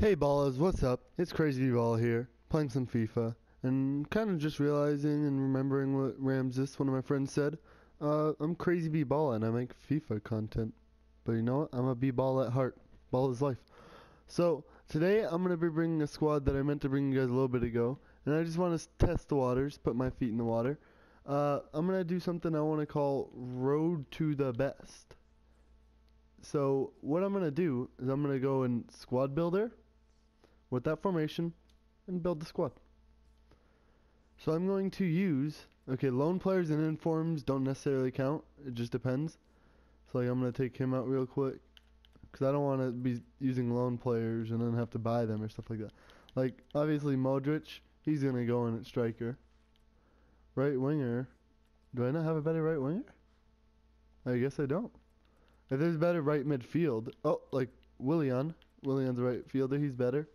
Hey Ballas, what's up? It's Crazy Ball here, playing some FIFA, and kind of just realizing and remembering what Ramses, one of my friends, said. I'm Crazy B-Ball and I make FIFA content. But you know what? I'm a B-Ball at heart. Ball is life. So, today I'm going to be bringing a squad that I meant to bring you guys a little bit ago, and I just want to test the waters, put my feet in the water. I'm going to do something I want to call Road to the Best. So, what I'm going to do is I'm going to go in Squad Builder, with that formation, and build the squad. So I'm going to use, lone players and informs don't necessarily count, it just depends. So like I'm going to take him out real quick, because I don't want to be using lone players and then have to buy them or stuff like that. Like, obviously Modric, he's going to go in at striker. Right winger, do I not have a better right winger? I guess I don't. If there's a better right midfield, like Willian's a right fielder, he's better.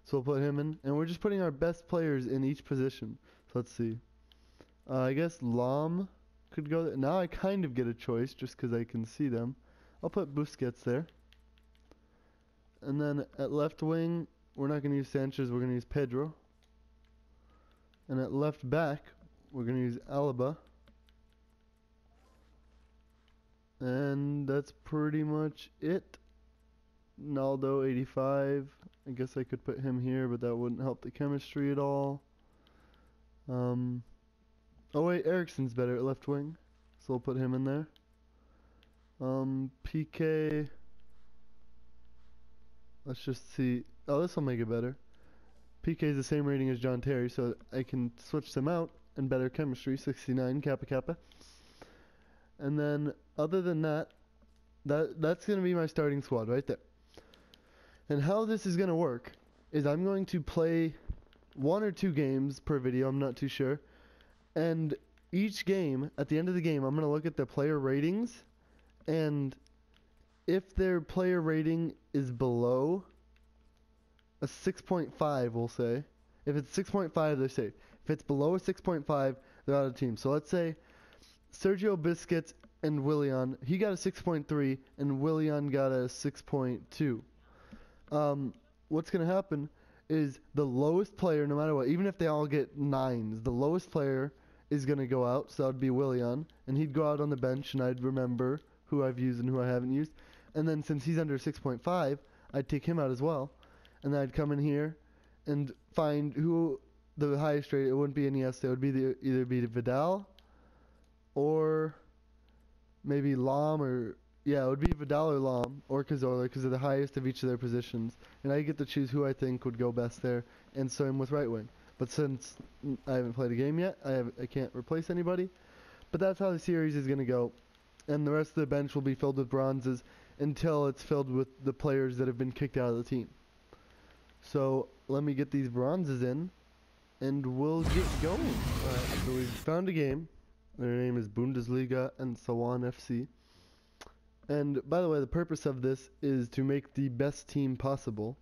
So we'll put him in, and we're just putting our best players in each position. So let's see. I guess Lam could go there. Now I kind of get a choice just because I can see them. I'll put Busquets there. And then at left wing, we're not going to use Sanchez, we're going to use Pedro. And at left back, we're going to use Alaba. And that's pretty much it. Naldo 85. I guess I could put him here, but that wouldn't help the chemistry at all. Oh wait, Eriksen's better at left wing, so we'll put him in there. PK. Let's just see. Oh, this will make it better. PK is the same rating as John Terry, so I can switch them out and better chemistry. 69 Kappa Kappa. And then other than that, that's gonna be my starting squad right there. And how this is going to work is I'm going to play 1 or 2 games per video, I'm not too sure. And each game, at the end of the game, I'm going to look at their player ratings. And if their player rating is below a 6.5, we'll say. If it's 6.5, they're safe. If it's below a 6.5, they're out of the team. So let's say Sergio Busquets and Willian, he got a 6.3 and Willian got a 6.2. What's going to happen is the lowest player, no matter what, even if they all get 9s, the lowest player is going to go out, so that would be Willian, and he'd go out on the bench, and I'd remember who I've used and who I haven't used. And then since he's under 6.5, I'd take him out as well, and then I'd come in here and find who the highest rate. It wouldn't be Iniesta, it would be either be Vidal or maybe Lam, or yeah, it would be Vidal or Lam or Cazorla because they're the highest of each of their positions. And I get to choose who I think would go best there, and same with right wing. But since I haven't played a game yet, I can't replace anybody. But that's how the series is going to go. And the rest of the bench will be filled with bronzes until it's filled with the players that have been kicked out of the team. So let me get these bronzes in, and we'll get going. Alright, so we've found a game. Their name is Bundesliga and so on FC. And by the way, the purpose of this is to make the best team possible.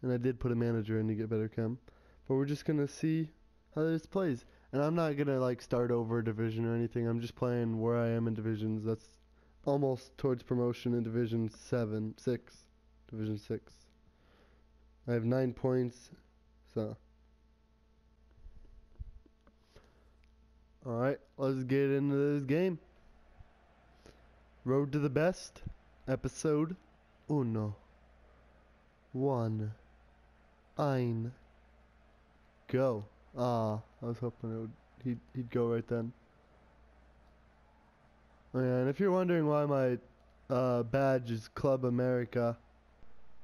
And I did put a manager in to get better chem. But we're just going to see how this plays. And I'm not going to like start over a division or anything. I'm just playing where I am in divisions. That's almost towards promotion in Division 6. Division 6. I have 9 points. So. Alright, let's get into this game. Road to the Best, episode 1. 1. Ein. Go. I was hoping he'd go right then. Oh yeah, and if you're wondering why my badge is Club America,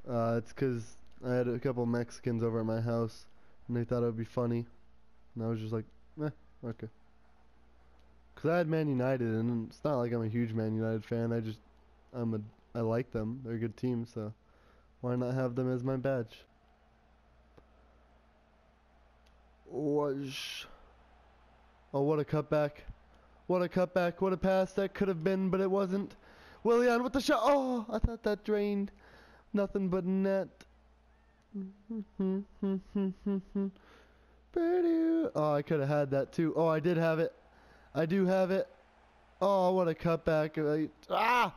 it's because I had a couple Mexicans over at my house, and they thought it would be funny, and I was just like, okay. Because I had Man United, and it's not like I'm a huge Man United fan. I like them. They're a good team, so why not have them as my badge? Whoosh. Oh, what a cutback. What a cutback. What a pass that could have been, but it wasn't. Willian with the shot. Oh, I thought that drained. Nothing but net. Oh, I could have had that too. Oh, I did have it. I do have it. Oh, what a cutback. That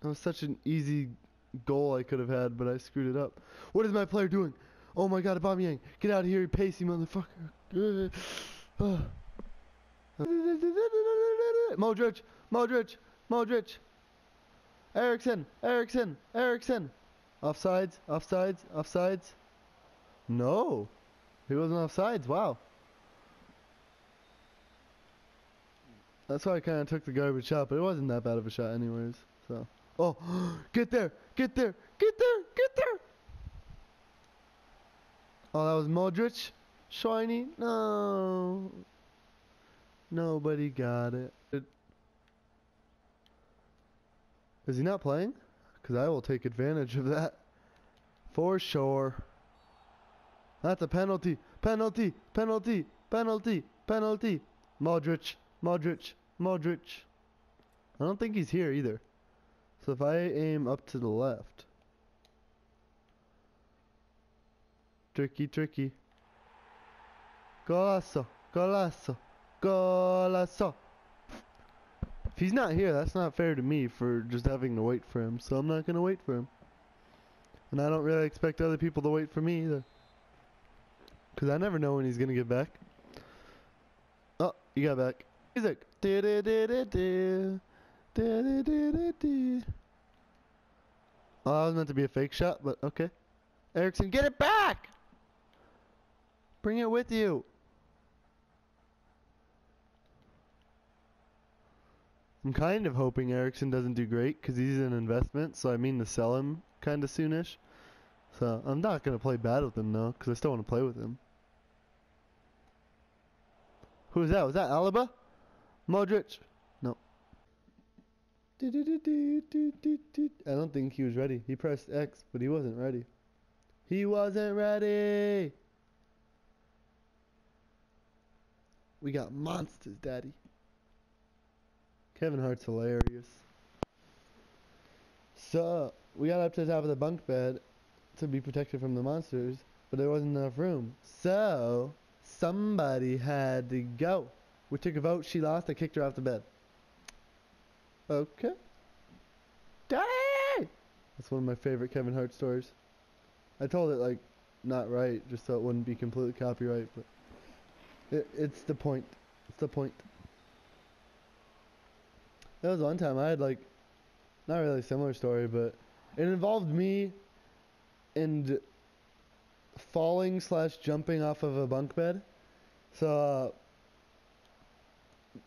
was such an easy goal I could have had, but I screwed it up. What is my player doing? Oh my god, Aubameyang. Get out of here, you pacey motherfucker. Modric, Modric, Modric. Eriksen, Eriksen, Eriksen. Offsides, offsides, offsides. No. He wasn't offsides, wow. That's why I kind of took the garbage shot, but it wasn't that bad of a shot anyways, so. Oh, get there, get there, get there, get there. Oh, that was Modric. Shiny, no. Nobody got it. Is he not playing? Because I will take advantage of that. For sure. That's a penalty. Penalty. Penalty. Penalty. Penalty. Modric. Modric. Modric. I don't think he's here either. So if I aim up to the left. Tricky, tricky. Golazo. Golazo. Golazo. If he's not here, that's not fair to me for just having to wait for him, so I'm not going to wait for him. And I don't really expect other people to wait for me either. Because I never know when he's going to get back. Oh, he got back. Music. Oh, that was meant to be a fake shot, but okay. Eriksen, get it back! Bring it with you. I'm kind of hoping Eriksen doesn't do great because he's an investment, so I mean to sell him kind of soonish. So I'm not going to play bad with him though because I still want to play with him. Who was that? Was that Alaba? Modric? No. I don't think he was ready. He pressed X, but he wasn't ready. He wasn't ready! We got monsters, daddy. Kevin Hart's hilarious. So, we got up to the top of the bunk bed to be protected from the monsters, but there wasn't enough room. So, somebody had to go. We took a vote, she lost, I kicked her off the bed. Okay. Daddy! That's one of my favorite Kevin Hart stories. I told it like, not right, just so it wouldn't be completely copyright, but it's the point. It's the point. There was one time I had like, not really a similar story, but it involved me and falling / jumping off of a bunk bed. So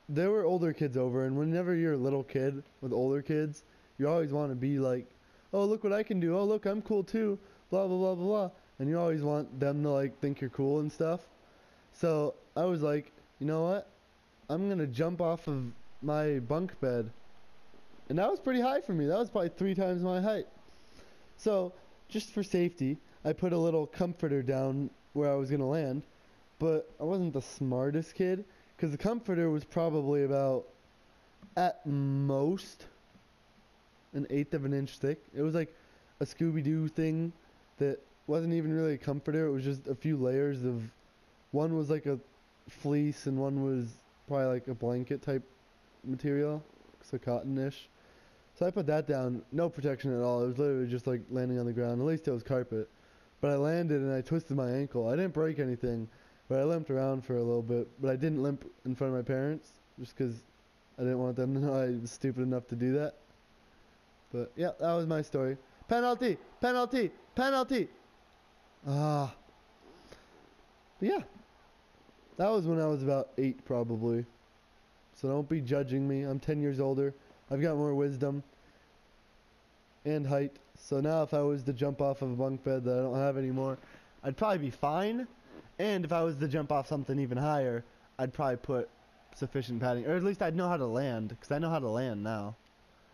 there were older kids over, and whenever you're a little kid with older kids, you always want to be like, oh look what I can do, oh look I'm cool too, blah blah blah blah blah, and you always want them to like think you're cool and stuff. So I was like, you know what, I'm gonna jump off of my bunk bed, and that was pretty high for me. That was probably 3 times my height. So just for safety, I put a little comforter down where I was gonna land, but I wasn't the smartest kid because the comforter was probably about at most an 1/8 of an inch thick. It was like a Scooby-Doo thing that wasn't even really a comforter. It was just a few layers of, one was like a fleece and one was probably like a blanket type material, so cottonish. So I put that down, no protection at all. It was literally just like landing on the ground. At least it was carpet. But I landed and I twisted my ankle. I didn't break anything, but I limped around for a little bit. But I didn't limp in front of my parents, just because I didn't want them to know I was stupid enough to do that. But yeah, that was my story. Penalty! Penalty! Penalty! Ah. But yeah. That was when I was about 8 probably. So don't be judging me. I'm 10 years older. I've got more wisdom and height. So now if I was to jump off of a bunk bed that I don't have anymore, I'd probably be fine. And if I was to jump off something even higher, I'd probably put sufficient padding. Or at least I'd know how to land, because I know how to land now.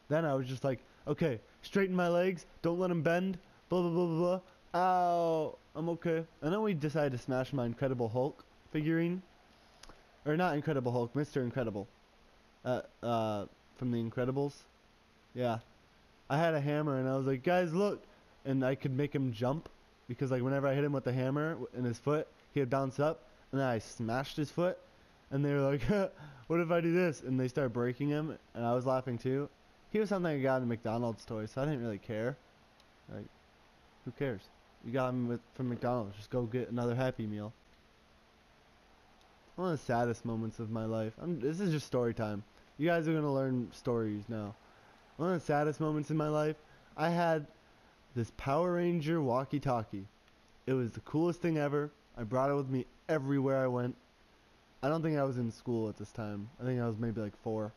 Then I was just like, okay, straighten my legs, don't let them bend, blah blah blah blah blah. Ow, I'm okay. And then we decided to smash my Incredible Hulk figurine. Or not Incredible Hulk, Mr. Incredible. From the Incredibles. Yeah. I had a hammer and I was like, guys look! And I could make him jump, because like whenever I hit him with the hammer in his foot, he would bounce up, and then I smashed his foot, and they were like, what if I do this? And they started breaking him, and I was laughing too. He was something I got in a McDonald's toy, so I didn't really care. Like, who cares? You got them from McDonald's. Just go get another Happy Meal. One of the saddest moments of my life. This is just story time. You guys are gonna learn stories now. One of the saddest moments in my life. I had this Power Ranger walkie-talkie. It was the coolest thing ever. I brought it with me everywhere I went. I don't think I was in school at this time. I think I was maybe like 4.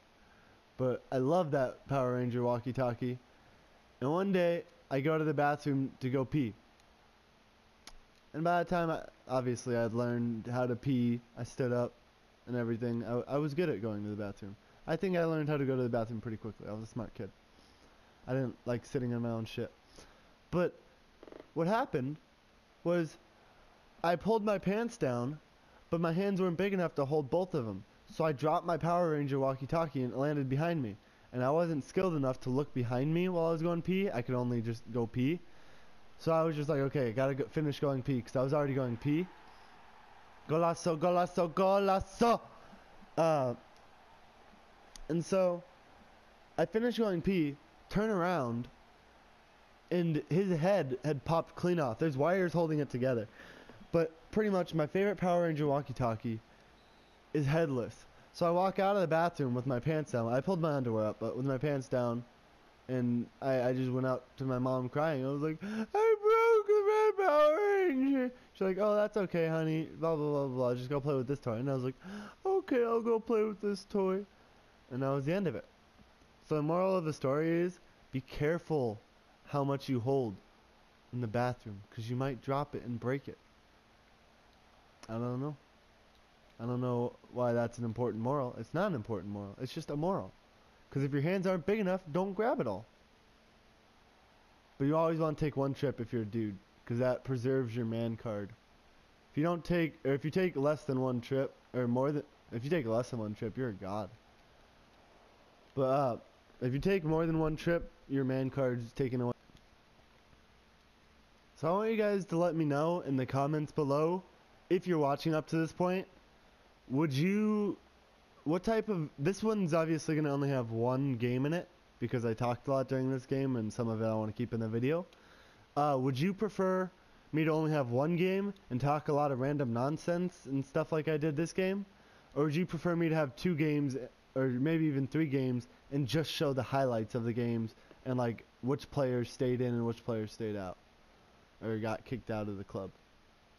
But I loved that Power Ranger walkie-talkie. And one day, I go to the bathroom to go pee. And by the time, obviously, I'd learned how to pee. I stood up and everything. I was good at going to the bathroom. I think I learned how to go to the bathroom pretty quickly. I was a smart kid. I didn't like sitting in my own shit. But what happened was I pulled my pants down, but my hands weren't big enough to hold both of them. So I dropped my Power Ranger walkie-talkie and it landed behind me. And I wasn't skilled enough to look behind me while I was going pee. I could only just go pee. So I was just like, okay, I gotta finish going pee because I was already going pee. Golazo, golazo, golazo! And so I finished going pee, turn around, and his head had popped clean off. There's wires holding it together. But pretty much my favorite Power Ranger walkie-talkie is headless. So I walk out of the bathroom with my pants down. I pulled my underwear up, but with my pants down. And I just went out to my mom crying. I was like, I broke the red Power Ranger. She's like, oh, that's okay, honey. Blah, blah, blah, blah. Just go play with this toy. And I was like, okay, I'll go play with this toy. And that was the end of it. So the moral of the story is, be careful how much you hold in the bathroom, because you might drop it and break it. I don't know. I don't know why that's an important moral. It's not an important moral. It's just a moral. Because if your hands aren't big enough, don't grab it all. But you always want to take one trip if you're a dude, because that preserves your man card. If you don't take, or if you take less than one trip, or more than, if you take less than one trip, you're a god. But if you take more than one trip, your man card's taken away. So I want you guys to let me know in the comments below, if you're watching up to this point, would you, what type of, this one's obviously going to only have one game in it, because I talked a lot during this game, and some of it I want to keep in the video. Would you prefer me to only have one game, and talk a lot of random nonsense and stuff like I did this game? Or would you prefer me to have 2 games, or maybe even 3 games, and just show the highlights of the games, and like, which players stayed in and which players stayed out, or got kicked out of the club?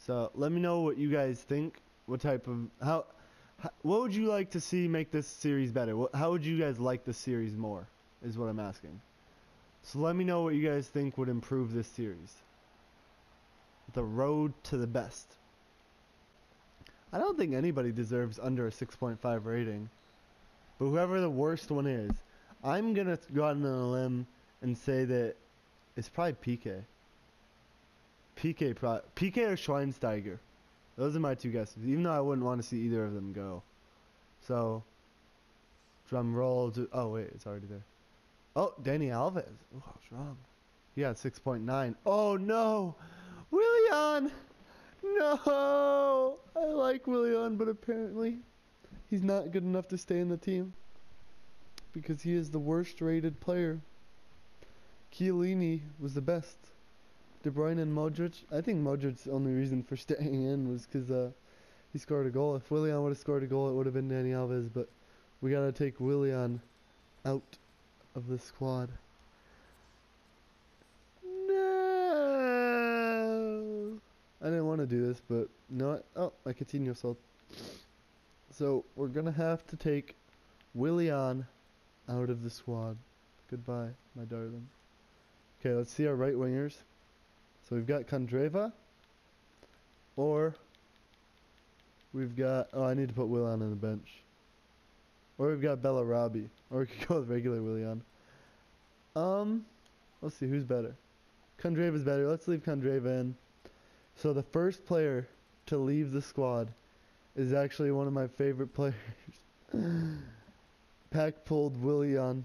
So, let me know what you guys think, what type of, what would you like to see make this series better? How would you guys like this series more, is what I'm asking. So let me know what you guys think would improve this series. The road to the best. I don't think anybody deserves under a 6.5 rating. But whoever the worst one is, I'm going to go out on a limb and say that it's probably PK. PK or Schweinsteiger. Those are my 2 guesses, even though I wouldn't want to see either of them go. So, drum roll to, oh wait, it's already there. Oh, Danny Alves. Oh, I was wrong. He had 6.9. Oh no! Willian! No! I like Willian, but apparently he's not good enough to stay in the team. Because he is the worst rated player. Chiellini was the best. De Bruyne and Modric. I think Modric's only reason for staying in was because he scored a goal. If Willian would have scored a goal, it would have been Dani Alves. But we gotta take Willian out of the squad. No, I didn't want to do this, but you know what? Oh, my Coutinho sold. So we're gonna have to take Willian out of the squad. Goodbye, my darling. Okay, let's see our right wingers. So we've got Kandreva, or we've got, oh, I need to put Willian on the bench. Or we've got Bellarabi, or we could go with regular Willian. Let's see, who's better? Kandreva's better. Let's leave Kandreva in. So the first player to leave the squad is actually one of my favorite players. Pack pulled Willian.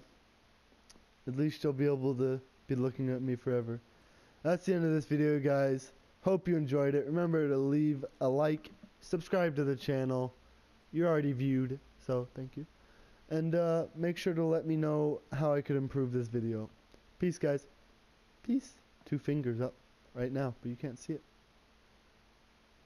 At least you'll be able to be looking at me forever. That's the end of this video, guys. Hope you enjoyed it. Remember to leave a like, subscribe to the channel. You're already viewed, so thank you. And make sure to let me know how I could improve this video. Peace, guys. Peace. 2 fingers up right now, but you can't see it.